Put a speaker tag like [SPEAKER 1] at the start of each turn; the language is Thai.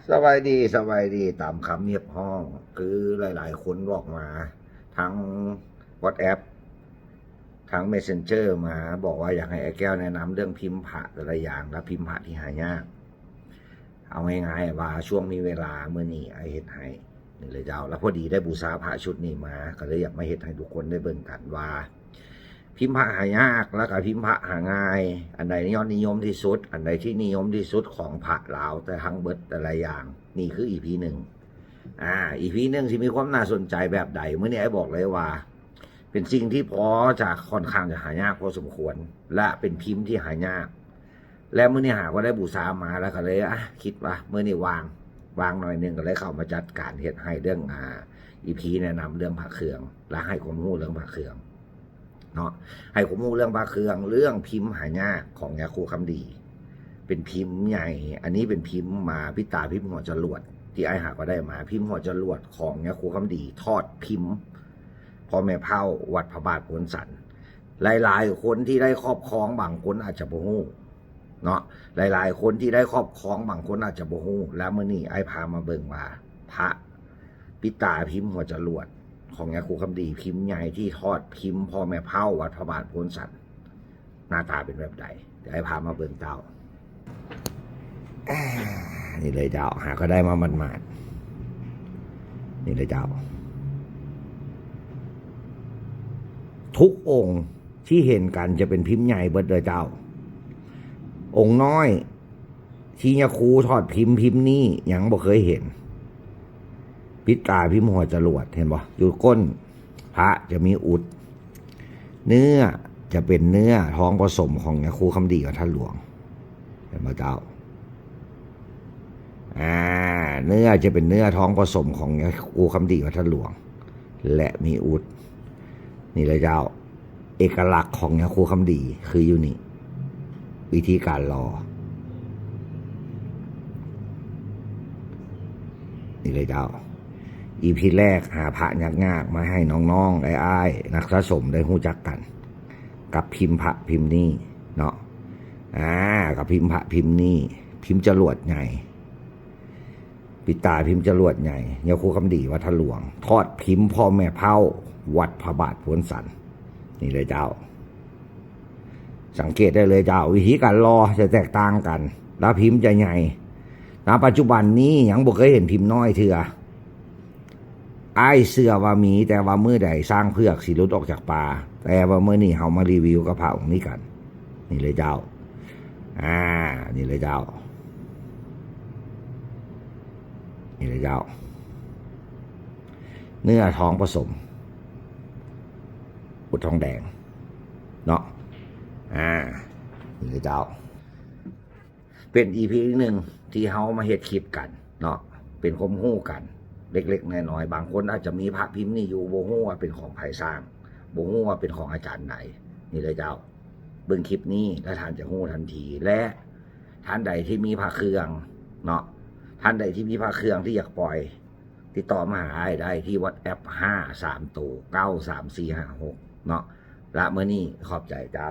[SPEAKER 1] สบายดีตามคำเรียบห้องคือหลายๆคนบอกมาทั้ง WhatsApp ทั้ง Messenger มาบอกว่าอยากให้ไอ้แก้วแนะนำเรื่องพิมพ์พระแต่ละอย่างและพิมพ์พระที่หายากเอาง่ายๆว่าช่วงมีเวลาเมื่อนี้ไอ้เฮ็ดให้นี่เลยเจ้าแล้วพอดีได้บูชาพระชุดนี้มาก็เลยอยากมาเฮ็ดให้ทุกคนได้เบิ่งกันว่าพิมพ์พระหายากแล้วก็พิมพ์พระหาง่ายอันใดยอดนิยมที่สุดอันใดที่นิยมที่สุดของพระลาวแต่ทั้งเบิดแต่ละอย่างนี่คืออีพีหนึ่งอีพีหนึ่งที่มีความน่าสนใจแบบใดเมื่อนี้ไอ้บอกเลยว่าเป็นสิ่งที่พอจะค่อนข้างจะหายากพอสมควรและเป็นพิมพ์ที่หายากและเมื่อนี้หาว่าได้บูชามาแล้วก็เลยคิดว่าเมื่อนี้วางหน่อยหนึ่งก็เลยเข้ามาจัดการเฮ็ดให้เรื่องอีพีแนะนำเรื่องพระเครื่องและให้ความรู้เรื่องพระเครื่องเนาะให้ผมรู้เรื่องพระเครื่องเรื่องพิมพ์หายากของยาคูคำดีเป็นพิมพ์ใหญ่อันนี้เป็นพิมพ์มาพิตาพิมพ์หัวจรวดที่ไอ้หาก็ได้มาพิมพ์หัวจรวดของยาคูคำดีทอดพิมพ์พ่อแม่เผาวัดพระบาทผลสันหลายๆคนที่ได้ครอบครองบางคนอาจจะบ่ฮู้เนาะหลายๆคนที่ได้ครอบครองบางคนอาจจะบ่ฮู้แล้วมื้อนี้ไอ้พามาเบิ่งว่าพระปิตาพิมพ์หัวจรวดของยาคูคำดีพิมพ์ใหญ่ที่ทอดพิมพ์พ่อแม่เผาวัดพระบาทผลสันหน้าตาเป็นแบบใดเดี๋ยวไอ้พามาเบิ่งเจ้านี่เลยเจ้าหาก็ได้มาหมาดๆนี่เลยเจ้าทุกองค์ที่เห็นกันจะเป็นพิมพ์ใหญ่เบิดเลยเจ้าองค์น้อยที่ยาคูทอดพิมพ์นี้ยังบ่เคยเห็นปิตาพิมพ์หัวจรวดเห็นบ่อยู่ก้นพระจะมีอุดเนื้อจะเป็นเนื้อท้องผสมของยาคูคำดีกับท่านหลวงเห็นบ่เจ้าเนื้อจะเป็นเนื้อท้องผสมของยาคูคำดีกับท่านหลวงและมีอุดนี่เลยเจ้าเอกลักษณ์ของยาคูคำดีคืออยู่นี่วิธีการรอนี่เลยเจ้าอีพีแรกหาพระยากๆมาให้น้องๆอ้ายนักสะสมได้รู้จักกันกับพิมพ์พระพิมพ์นี้เนาะกับพิมพ์พระพิมพ์นี้พิมพ์จรวดใหญ่ปิตาพิมพ์จรวดใหญ่ยาคูคำดีวัดท่าหลวงทอดพิมพ์พ่อแม่เผาวัดพระบาทผลสันนี่เลยเจ้าสังเกตได้เลยเจ้าวิธีการรอจะแตกต่างกันแล้วพิมพ์จะใหญ่ณปัจจุบันนี้ยังบ่เคยเห็นพิมพ์น้อยเถื่อไอ้เสื้อว่ามีแต่ว่าเมื่อใดสร้างเพือกสิรุดออกจากป่าแต่ว่าเมื่อนี้เขามารีวิวกระเพราของนี้กันนี่เลยเจ้านี่เลยเจ้านี่เลยเจ้าเนื้อท้องผสมอุดทองแดงเนาะนี่เลยเจ้าเป็นอีพีหนึ่งที่เขามาเฮ็ดคลิปกันเนาะเป็นความรู้กันเล็กๆน้อยๆบางคนอาจจะมีพระพิมพ์นี่อยู่บ่ฮู้ว่าเป็นของใครสร้างบ่ฮู้ว่าเป็นของอาจารย์ไหนนี่เลยเจ้าเบิ่งคลิปนี้แล้วท่านจะฮู้ทันทีและท่านใดที่มีพระเครื่องเนาะท่านใดที่มีพระเครื่องที่อยากปล่อยติดต่อมาหาได้ที่WhatsApp 53 ตัว 93456เนาะและเมื่อนี้ขอบใจเจ้า